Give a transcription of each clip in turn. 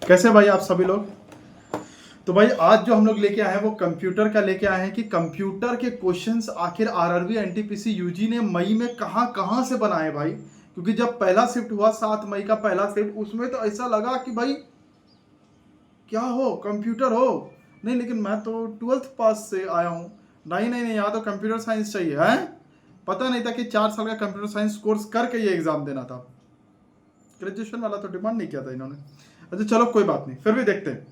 कैसे भाई आप सभी लोग। तो भाई आज जो हम लोग लेके आए हैं वो कंप्यूटर का लेके आए हैं कि कंप्यूटर के क्वेश्चंस आखिर आरआरबी एनटीपीसी यूजी ने मई में कहां कहां से बनाए भाई। क्योंकि जब पहला शिफ्ट हुआ 7 मई का पहला शिफ्ट, उसमें तो ऐसा लगा कि भाई क्या हो, कंप्यूटर हो। नहीं, लेकिन मैं तो 12th पास से आया हूँ। नहीं नहीं नहीं, यहाँ तो कंप्यूटर साइंस चाहिए है। पता नहीं था कि 4 साल का कंप्यूटर साइंस कोर्स करके ये एग्जाम देना था। ग्रेजुएशन वाला तो डिमांड नहीं किया था इन्होंने। अच्छा चलो कोई बात नहीं, फिर भी देखते हैं।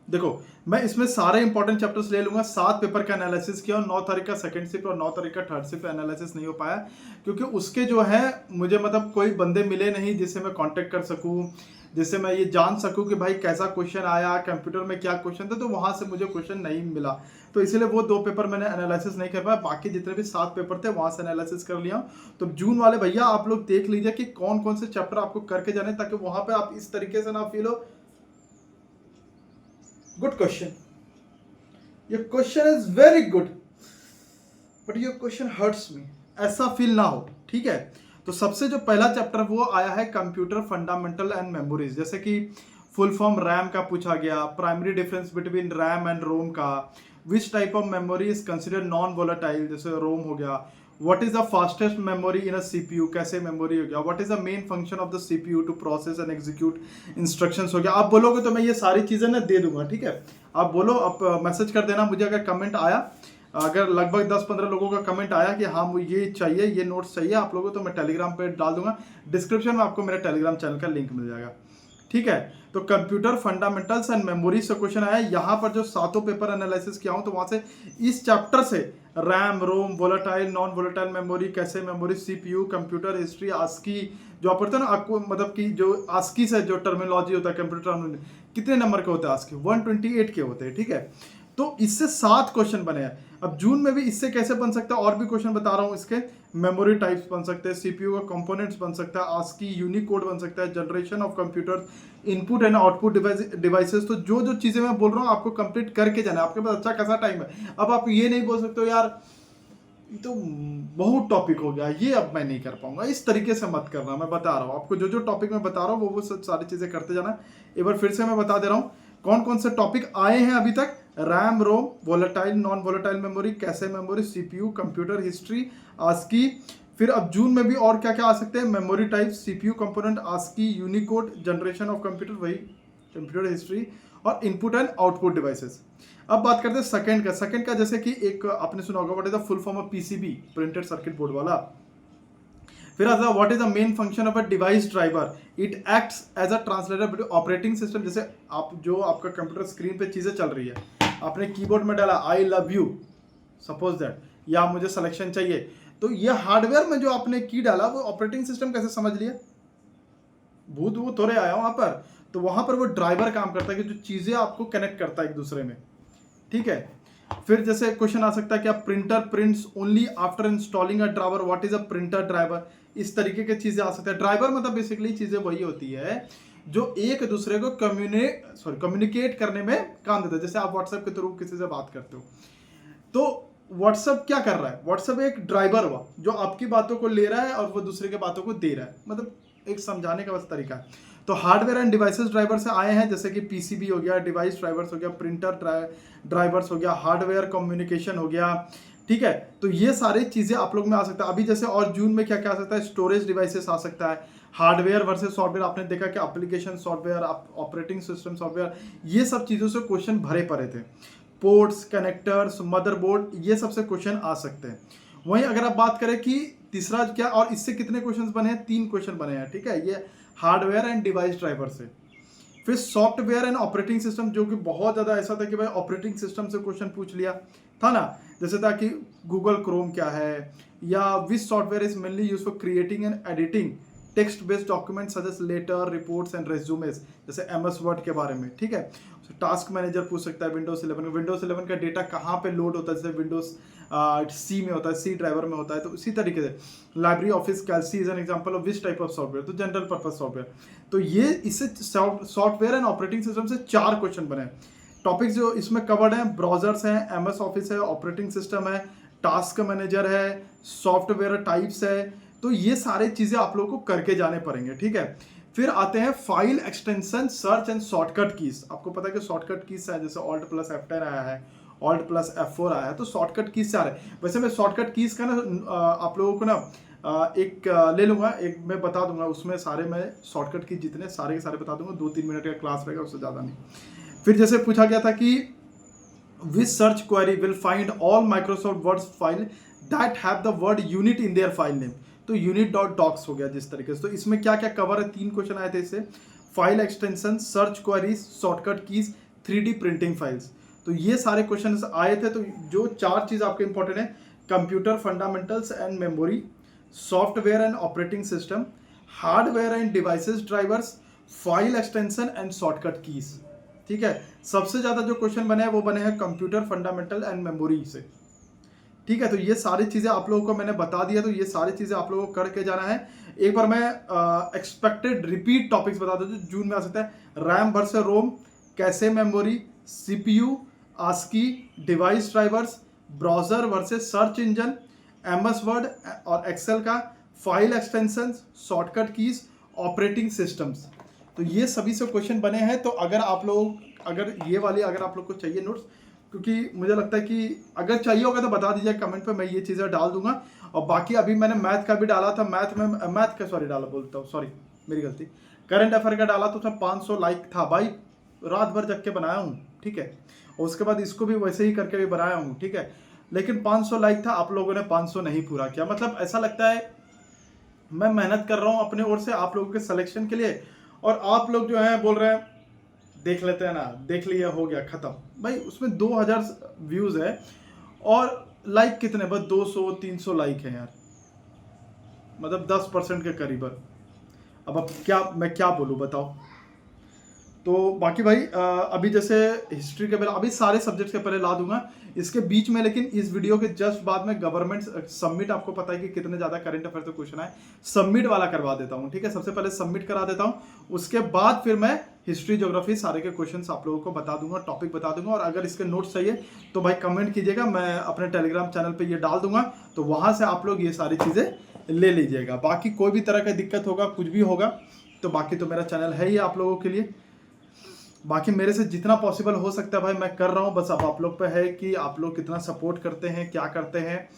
देखो, मैं इसमें सारे इंपॉर्टेंट चैप्टर्स ले लूंगा। 7 पेपर का एनालिसिस किया और 9 तारीख का सेकंड शिफ्ट और 9 तारीख का थर्ड शिफ्ट एनालिसिस नहीं हो पाया क्योंकि उसके जो है मुझे मतलब कोई बंदे मिले नहीं जिससे मैं कांटेक्ट कर सकूं, जिससे मैं ये जान सकूं कि भाई कैसा क्वेश्चन आया, कंप्यूटर में क्या क्वेश्चन था। तो वहां से मुझे क्वेश्चन नहीं मिला, तो इसीलिए वो 2 पेपर मैंने एनालिसिस नहीं कर पाया। बाकी जितने भी 7 पेपर थे वहां से एनालिसिस कर लिया। तो जून वाले भैया आप लोग देख लीजिए कि कौन कौन से चैप्टर आपको करके जाने, ताकि वहां पे आप इस तरीके से ना फील हो। Good question, your question is very good but your question hurts me, ऐसा फील ना हो, ठीक है। तो सबसे जो पहला चैप्टर वो आया है कंप्यूटर फंडामेंटल एंड मेमोरीज। जैसे कि फुल फॉर्म रैम का पूछा गया, primary difference between RAM and ROM का, which type of memory is consider non volatile, जैसे रोम हो गया, what is the fastest memory in a CPU, cache memory हो गया, what is the main function of the CPU to process and execute instructions हो गया। आप बोलोगे तो मैं ये सारी चीजें ना दे दूंगा, ठीक है। आप बोलो, आप मैसेज कर देना मुझे अगर कमेंट आया। अगर लगभग 10-15 लोगों का कमेंट आया कि हाँ मुझे ये चाहिए, ये नोट्स चाहिए आप लोगों, तो मैं टेलीग्राम पे डाल दूंगा। डिस्क्रिप्शन में आपको मेरे टेलीग्राम चैनल का लिंक मिल जाएगा, ठीक है। तो कंप्यूटर फंडामेंटल्स एंड मेमोरी से क्वेश्चन आया। यहाँ पर जो 7 पेपर एनालिसिस किया हूँ तो वहां से इस चैप्टर से RAM, ROM, volatile, non volatile memory, cache memory, CPU, computer history, ASCII जो आप पढ़ते हैं ना, आपको मतलब कि जो आस्की से जो टर्मिनोलॉजी होता है कंप्यूटर, कितने नंबर के होते हैं आस्की, 128 के होते हैं, ठीक है। तो इससे 7 क्वेश्चन बने हैं। अब जून में भी इससे कैसे बन सकता है, और भी क्वेश्चन बता रहा हूं इसके। मेमोरी टाइप्स बन सकते हैं, सीपीयू का कंपोनेंट्स बन सकता है, आस्की यूनिकोड बन सकता है, generation of computer, input and output devices. तो जो जो चीजें मैं बोल रहा हूँ आपको कंप्लीट करके जाना है। आपके पास अच्छा खासा टाइम है। अब आप ये नहीं बोल सकते हो यार तो बहुत टॉपिक हो गया, ये अब मैं नहीं कर पाऊंगा। इस तरीके से मत करना, मैं बता रहा हूँ आपको। जो जो टॉपिक मैं बता रहा हूँ वो सारी चीजें करते जाना। एक बार फिर से मैं बता दे रहा हूँ कौन कौन से टॉपिक आए हैं अभी तक। RAM, ROM, volatile, non volatile memory, cache memory, CPU, computer history, ASCII. फिर अब जून में भी और क्या क्या आ सकते हैं, memory type, CPU component, ASCII, Unicode, generation of computer, वही कंप्यूटर हिस्ट्री, और इनपुट एंड आउटपुट डिवाइसेस। अब बात करते हैं सेकंड का। सेकंड का जैसे कि एक आपने सुना होगा, what is the full form of PCB, printed circuit board वाला। फिर आता है what is the main function of a device driver, it acts as a translator operating system. जैसे आप जो आपका कंप्यूटर स्क्रीन पे चीजें चल रही है, आपने कीबोर्ड में डाला I love you suppose that, या मुझे सिलेक्शन चाहिए, तो ये हार्डवेयर में जो आपने की डाला वो ऑपरेटिंग सिस्टम कैसे समझ लिया, भूत वो थोड़े आया वहां पर। तो वहां पर वो ड्राइवर काम करता है कि जो चीजें आपको कनेक्ट करता है एक दूसरे में, ठीक है। फिर जैसे क्वेश्चन आ सकता है कि printer prints only after installing a driver, what is a printer driver. इस तरीके की चीजें आ सकते हैं। ड्राइवर मतलब बेसिकली चीजें वही होती है जो एक दूसरे को कम्युनिकेट करने में काम देता है। जैसे आप व्हाट्सएप के थ्रू किसी से बात करते हो, तो व्हाट्सएप क्या कर रहा है, व्हाट्सएप एक ड्राइवर हुआ जो आपकी बातों को ले रहा है और वो दूसरे के बातों को दे रहा है। मतलब एक समझाने का बस तरीका है। तो हार्डवेयर एंड डिवाइसेस ड्राइवर से आए हैं, जैसे कि पीसीबी हो गया, डिवाइस ड्राइवर्स हो गया, प्रिंटर ड्राइवर्स हो गया, हार्डवेयर कम्युनिकेशन हो गया, ठीक है। तो ये सारी चीजें आप लोग में आ सकता है अभी। जैसे और जून में क्या क्या आ सकता है, स्टोरेज डिवाइसेस आ सकता है, हार्डवेयर वर्सेस सॉफ्टवेयर। आपने देखा कि application software, operating system software, ये सब चीजों से क्वेश्चन भरे पड़े थे। पोर्ट्स, कनेक्टर्स, मदरबोर्ड, ये सबसे क्वेश्चन आ सकते हैं। वहीं अगर आप बात करें कि तीसरा क्या, और इससे कितने क्वेश्चंस बने हैं, 3 क्वेश्चन बने हैं, ठीक है। ये हार्डवेयर एंड डिवाइस ड्राइवर से। फिर सॉफ्टवेयर एंड ऑपरेटिंग सिस्टम, जो कि बहुत ज्यादा ऐसा था कि भाई ऑपरेटिंग सिस्टम से क्वेश्चन पूछ लिया था ना। जैसे था कि गूगल क्रोम क्या है, या which software is mainly use for creating and editing text based document such as letter, reports and resumes, जैसे एमएस वर्ड के बारे में, ठीक है। टास्क मैनेजर पूछ सकता है विंडोज 11। विंडोज 11 का डेटा कहाँ पे लोड होता है, जैसे विंडोज सी में होता है, सी ड्राइवर में होता है। तो उसी तरीके से library office Calc is an example of which type of software, तो जनरल पर्पस सॉफ्टवेयर। तो ये इससे सॉफ्टवेयर एंड ऑपरेटिंग सिस्टम से 4 क्वेश्चन बने। टॉपिक्स जो इसमें कवर्ड हैं, ब्राउजर्स हैं, एमएस ऑफिस है, ऑपरेटिंग सिस्टम है, टास्क मैनेजर है, सॉफ्टवेयर टाइप्स है। तो ये सारे चीजें आप लोगों को करके जाने पड़ेंगे, ठीक है। फिर आते हैं file extension, search and shortcut keys. आपको पता है कि शॉर्टकट कीज है, जैसे ऑल्ट प्लस F10 आया है, ऑल्ट प्लस F4 आया है, तो शॉर्टकट कीज से आ रहे हैं। वैसे मैं शॉर्टकट कीज का ना आप लोगों को ना एक ले लूंगा, एक मैं बता दूंगा, उसमें सारे मैं शॉर्टकट की जितने सारे के सारे बता दूंगा, 2-3 मिनट का क्लास रहेगा, उससे ज़्यादा नहीं। फिर जैसे पूछा गया था कि which search query will find all Microsoft Word file that have the word unit in their file name, तो यूनिट डॉट डॉक्स हो गया जिस तरीके से। तो इसमें क्या क्या कवर है, 3 क्वेश्चन आए थे इससे, file extension, search queries, shortcut keys, 3D printing files. तो ये सारे क्वेश्चन आए थे। तो जो 4 चीज़ आपके इंपॉर्टेंट है, computer fundamentals and memory, software and operating system, hardware end devices drivers, file extension and shortcut keys. ठीक है, सबसे ज़्यादा जो क्वेश्चन बने हैं वो बने हैं कंप्यूटर फंडामेंटल एंड मेमोरी से। ठीक है, तो ये सारी चीज़ें आप लोगों को मैंने बता दिया, तो ये सारी चीज़ें आप लोगों को करके जाना है। एक बार मैं एक्सपेक्टेड रिपीट टॉपिक्स बता दूँ जो जून में आ सकता है, RAM versus ROM, cache memory, CPU, ASCII, device drivers, browser versus search engine, MS Word और एक्सेल का, file extension, shortcut keys, operating systems. तो ये सभी से क्वेश्चन बने हैं। तो अगर ये वाली अगर आप लोग को चाहिए नोट्स, क्योंकि मुझे लगता है कि अगर चाहिए होगा तो बता दीजिए कमेंट पे, मैं ये चीज़ें डाल दूंगा। और बाकी अभी मैंने मैथ का भी डाला था, मेरी गलती, करंट अफेयर का डाला तो उसमें 500 लाइक था भाई, रात भर जग के बनाया हूँ। ठीक है, और उसके बाद इसको भी वैसे ही करके भी बनाया हूँ। ठीक है, लेकिन 500 लाइक था, आप लोगों ने 500 नहीं पूरा किया। मतलब ऐसा लगता है मैं मेहनत कर रहा हूँ अपने ओर से आप लोगों के सिलेक्शन के लिए, और आप लोग जो है बोल रहे हैं देख लेते हैं ना, देख लिया हो गया खत्म। भाई उसमें 2000 व्यूज है और लाइक कितने, बस 200-300 लाइक है यार, मतलब 10% के करीब। अब मैं क्या बोलूँ बताओ। तो बाकी भाई अभी जैसे हिस्ट्री के पहले, अभी सारे सब्जेक्ट्स के पहले ला दूंगा इसके बीच में, लेकिन इस वीडियो के जस्ट बाद में गवर्नमेंट सबमिट, आपको पता है कि कितने ज़्यादा करंट अफेयर से क्वेश्चन आए, सबमिट वाला करवा देता हूँ। ठीक है, सबसे पहले सबमिट करा देता हूँ, उसके बाद फिर मैं हिस्ट्री ज्योग्राफी सारे के क्वेश्चंस आप लोगों को बता दूंगा, टॉपिक बता दूंगा। और अगर इसके नोट्स चाहिए तो भाई कमेंट कीजिएगा, मैं अपने टेलीग्राम चैनल पर ये डाल दूंगा, तो वहाँ से आप लोग ये सारी चीज़ें ले लीजिएगा। बाकी कोई भी तरह का दिक्कत होगा, कुछ भी होगा, तो बाकी तो मेरा चैनल है ही आप लोगों के लिए। बाकी मेरे से जितना पॉसिबल हो सकता है भाई मैं कर रहा हूँ, बस अब आप लोग पे है कि आप लोग कितना सपोर्ट करते हैं, क्या करते हैं।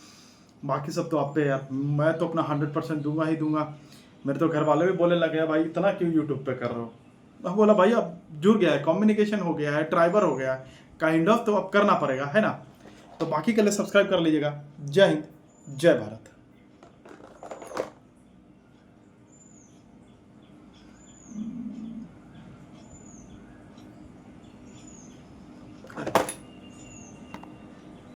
बाकी सब तो आप पे यार, मैं तो अपना 100% दूंगा ही दूंगा। मेरे तो घर वाले भी बोलने लगे भाई इतना क्यों यूट्यूब पे कर रहे हो। मैं बोला भाई अब जुड़ गया है, कम्युनिकेशन हो गया है, ट्राइबर हो गया है काइंड ऑफ, तो अब करना पड़ेगा, है ना। तो बाकी के लिए सब्सक्राइब कर लीजिएगा। जय हिंद, जय भारत।